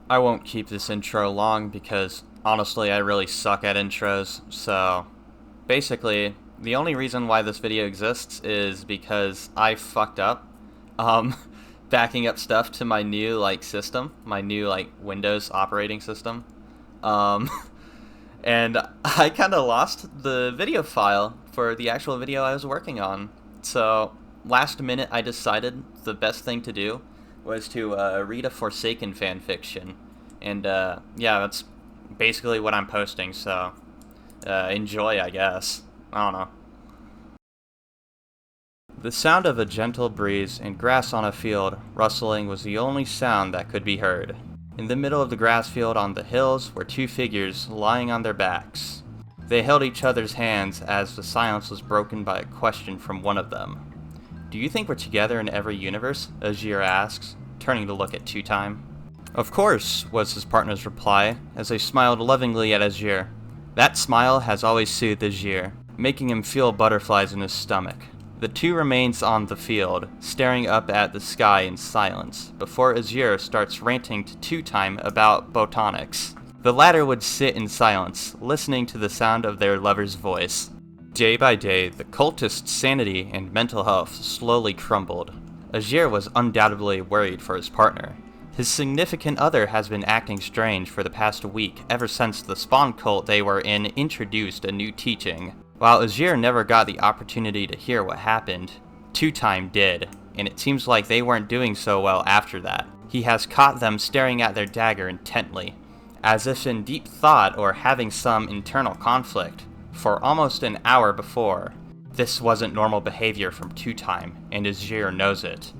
I won't keep this intro long because honestly I really suck at intros, so basically the only reason why this video exists is because I fucked up um backing up stuff to my new system, my new Windows operating system. Um and I kind of lost the video file for the actual video I was working on. So last minute I decided the best thing to do was to read a Forsaken fanfiction. And yeah, that's basically what I'm posting, so enjoy, I guess. I don't know. The sound of a gentle breeze and grass on a field rustling was the only sound that could be heard. In the middle of the grass field on the hills were two figures lying on their backs. They held each other's hands as the silence was broken by a question from one of them. "Do you think we're together in every universe?" Azir asks, turning to look at Two-Time. "Of course," was his partner's reply, as they smiled lovingly at Azir. That smile has always soothed Azir, making him feel butterflies in his stomach. The two remains on the field, staring up at the sky in silence, before Azir starts ranting to Two-Time about botanics. The latter would sit in silence, listening to the sound of their lover's voice. Day by day, the cultist's sanity and mental health slowly crumbled. Azir was undoubtedly worried for his partner. His significant other has been acting strange for the past week ever since the Spawn cult they were in introduced a new teaching. While Azir never got the opportunity to hear what happened, Two-Time did, and it seems like they weren't doing so well after that. He has caught them staring at their dagger intently, as if in deep thought or having some internal conflict, for almost an hour before. This wasn't normal behavior from Two-Time, and Azir knows it.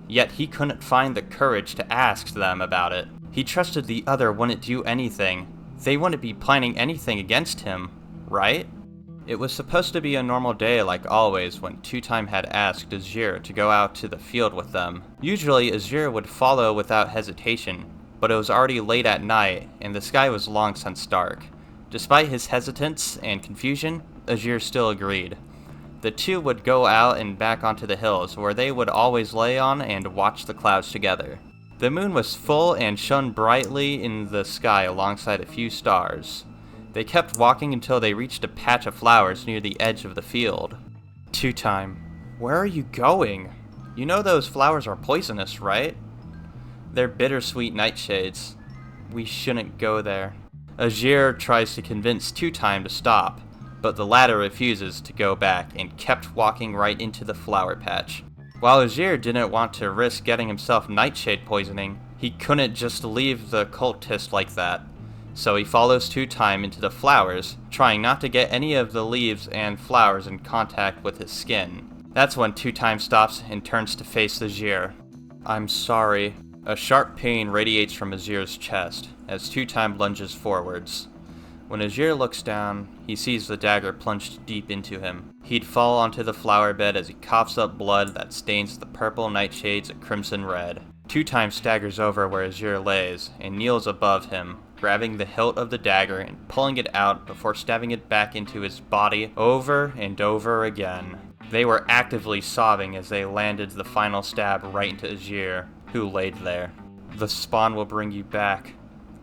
Yet he couldn't find the courage to ask them about it. He trusted the other wouldn't do anything. They wouldn't be planning anything against him, right? It was supposed to be a normal day like always when Two-Time had asked Azir to go out to the field with them. Usually Azir would follow without hesitation, but it was already late at night and the sky was long since dark. Despite his hesitance and confusion, Azir still agreed. The two would go out and back onto the hills, where they would always lay on and watch the clouds together. The moon was full and shone brightly in the sky alongside a few stars. They kept walking until they reached a patch of flowers near the edge of the field. Two-Time, where are you going? You know those flowers are poisonous, right? They're bittersweet nightshades. We shouldn't go there. Azir tries to convince Two-Time to stop, but the latter refuses to go back and kept walking right into the flower patch. While Azir didn't want to risk getting himself nightshade poisoning, he couldn't just leave the cultist like that. So he follows Two-Time into the flowers, trying not to get any of the leaves and flowers in contact with his skin. That's when Two-Time stops and turns to face Azir. "I'm sorry." A sharp pain radiates from Azir's chest as Two-Time lunges forwards. When Azir looks down, he sees the dagger plunged deep into him. He'd fall onto the flower bed as he coughs up blood that stains the purple nightshades a crimson red. Two-Time staggers over where Azir lays and kneels above him, grabbing the hilt of the dagger and pulling it out before stabbing it back into his body over and over again. They were actively sobbing as they landed the final stab right into Azir, who laid there. "The Spawn will bring you back.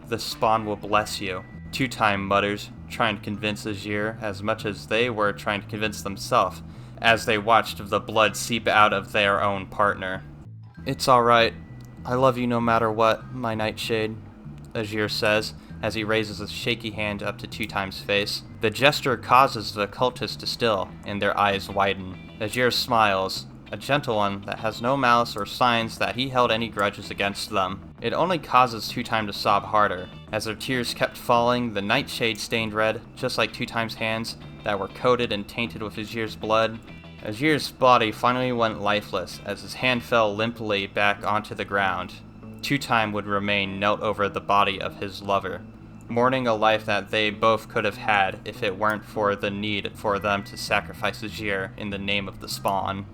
The Spawn will bless you," Two-Time mutters, trying to convince Azir as much as they were trying to convince themselves as they watched the blood seep out of their own partner. "It's alright. I love you no matter what, my nightshade," Azir says as he raises a shaky hand up to Two-Time's face. The gesture causes the cultists to still, and their eyes widen. Azir smiles, a gentle one that has no malice or signs that he held any grudges against them. It only causes Two-Time to sob harder. As their tears kept falling, the nightshade stained red, just like Two-Time's hands, that were coated and tainted with Azir's blood. Azir's body finally went lifeless as his hand fell limply back onto the ground. Two-Time would remain knelt over the body of his lover, mourning a life that they both could have had if it weren't for the need for them to sacrifice Azir in the name of the Spawn.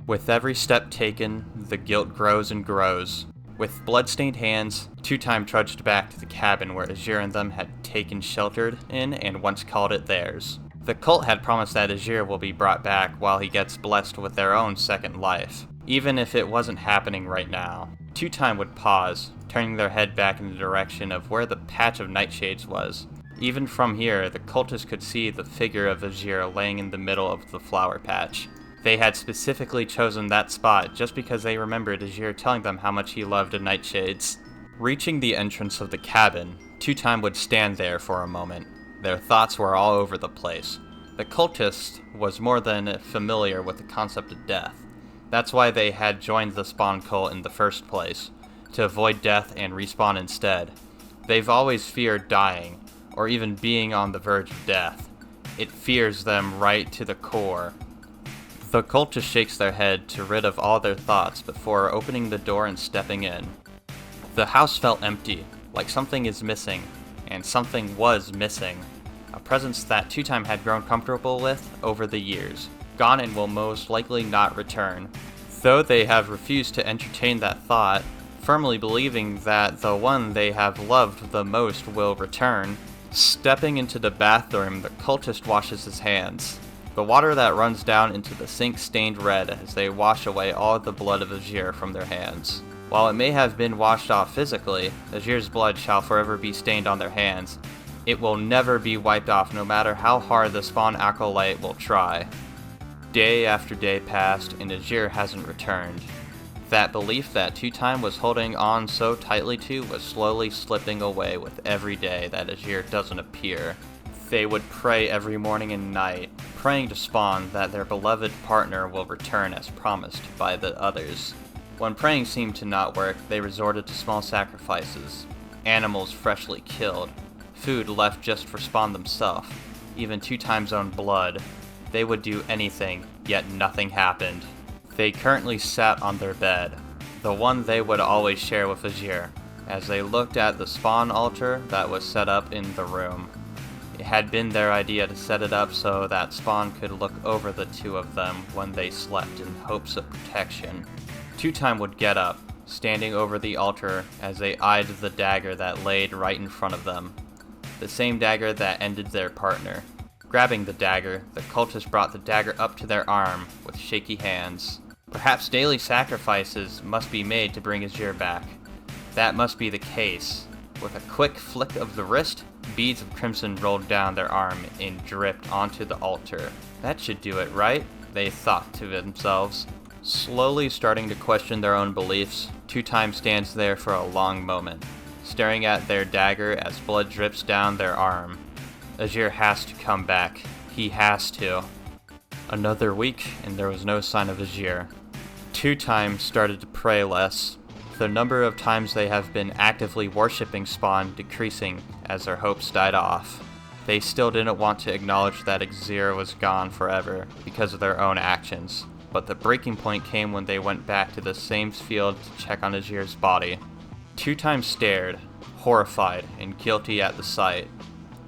With every step taken, the guilt grows and grows. With blood-stained hands, Two-Time trudged back to the cabin where Azir and them had taken shelter in and once called it theirs. The cult had promised that Azir will be brought back while he gets blessed with their own second life, even if it wasn't happening right now. Two-Time would pause, turning their head back in the direction of where the patch of nightshades was. Even from here, the cultists could see the figure of Azir laying in the middle of the flower patch. They had specifically chosen that spot just because they remembered Azir telling them how much he loved the nightshades. Reaching the entrance of the cabin, Two-Time would stand there for a moment. Their thoughts were all over the place. The cultist was more than familiar with the concept of death. That's why they had joined the spawn cult in the first place, to avoid death and respawn instead. They've always feared dying, or even being on the verge of death. It fears them right to the core. The cultist shakes their head to rid of all their thoughts before opening the door and stepping in. The house felt empty, like something is missing, and something was missing. A presence that Two-Time had grown comfortable with over the years, gone and will most likely not return. Though they have refused to entertain that thought, firmly believing that the one they have loved the most will return. Stepping into the bathroom, the cultist washes his hands. The water that runs down into the sink stained red as they wash away all the blood of Azir from their hands. While it may have been washed off physically, Azir's blood shall forever be stained on their hands. It will never be wiped off no matter how hard the spawn acolyte will try. Day after day passed and Azir hasn't returned. That belief that Two-Time was holding on so tightly to was slowly slipping away with every day that Azir doesn't appear. They would pray every morning and night, praying to Spawn that their beloved partner will return as promised by the others. When praying seemed to not work, they resorted to small sacrifices. Animals freshly killed, food left just for Spawn themselves, even Two-Time's own blood. They would do anything, yet nothing happened. They currently sat on their bed, the one they would always share with Azir, as they looked at the spawn altar that was set up in the room. It had been their idea to set it up so that Spawn could look over the two of them when they slept in hopes of protection. Two-Time would get up, standing over the altar as they eyed the dagger that laid right in front of them. The same dagger that ended their partner. Grabbing the dagger, the cultist brought the dagger up to their arm with shaky hands. Perhaps daily sacrifices must be made to bring Azir back. That must be the case. With a quick flick of the wrist, beads of crimson rolled down their arm and dripped onto the altar. That should do it, right? They thought to themselves. Slowly starting to question their own beliefs, Two-Time stands there for a long moment, staring at their dagger as blood drips down their arm. Azir has to come back. He has to. Another week, and there was no sign of Azir. Two-Time started to pray less, the number of times they have been actively worshipping Spawn decreasing as their hopes died off. They still didn't want to acknowledge that Azir was gone forever because of their own actions, but the breaking point came when they went back to the same field to check on Azir's body. Two-Time stared, horrified and guilty at the sight.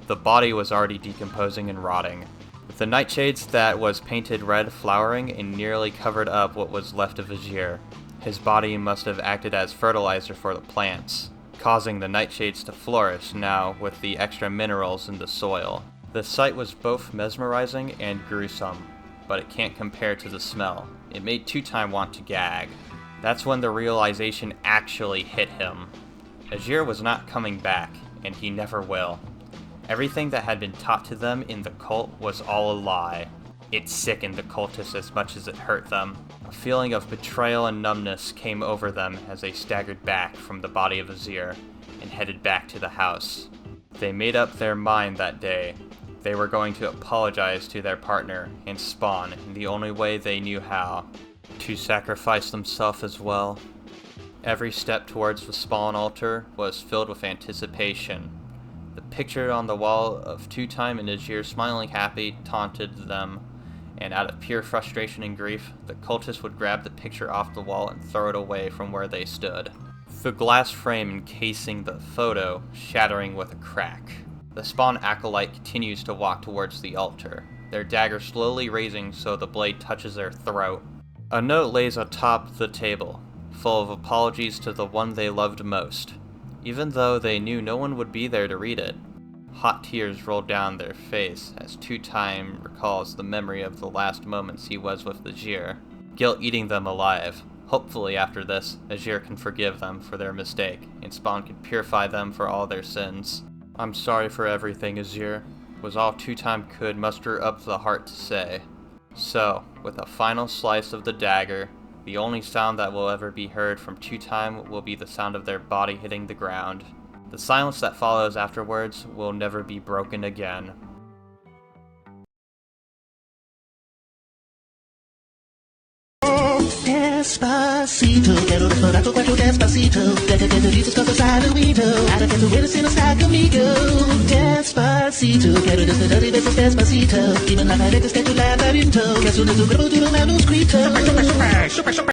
The body was already decomposing and rotting, with the nightshades that was painted red flowering and nearly covered up what was left of Azir. His body must have acted as fertilizer for the plants, causing the nightshades to flourish now with the extra minerals in the soil. The sight was both mesmerizing and gruesome, but it can't compare to the smell. It made Two-Time want to gag. That's when the realization actually hit him. Azir was not coming back, and he never will. Everything that had been taught to them in the cult was all a lie. It sickened the cultists as much as it hurt them. A feeling of betrayal and numbness came over them as they staggered back from the body of Azir and headed back to the house. They made up their mind that day. They were going to apologize to their partner and Spawn in the only way they knew how. To sacrifice themselves as well. Every step towards the Spawn altar was filled with anticipation. The picture on the wall of Two-Time and Azir smiling happy taunted them, and out of pure frustration and grief, the cultists would grab the picture off the wall and throw it away from where they stood. The glass frame encasing the photo shattering with a crack. The Spawn acolyte continues to walk towards the altar, their dagger slowly raising so the blade touches their throat. A note lays atop the table, full of apologies to the one they loved most, even though they knew no one would be there to read it. Hot tears roll down their face as Two-Time recalls the memory of the last moments he was with Azir, guilt eating them alive, Hopefully after this, Azir can forgive them for their mistake, and Spawn can purify them for all their sins. I'm sorry for everything, Azir, was all Two Time could muster up the heart to say. So, with a final slice of the dagger, the only sound that will ever be heard from Two Time will be the sound of their body hitting the ground. The silence that follows afterwards will never be broken again. Despacito, quero explorar tu quarto despacito. Deja que te dices cosas al oído. Ahora que tú eres y no está conmigo. Despacito, quiero desnudar y besos despacito. Dime las paredes de tu laberinto, que es un cuerpo duro manuscrito. Super, super, super, super, super.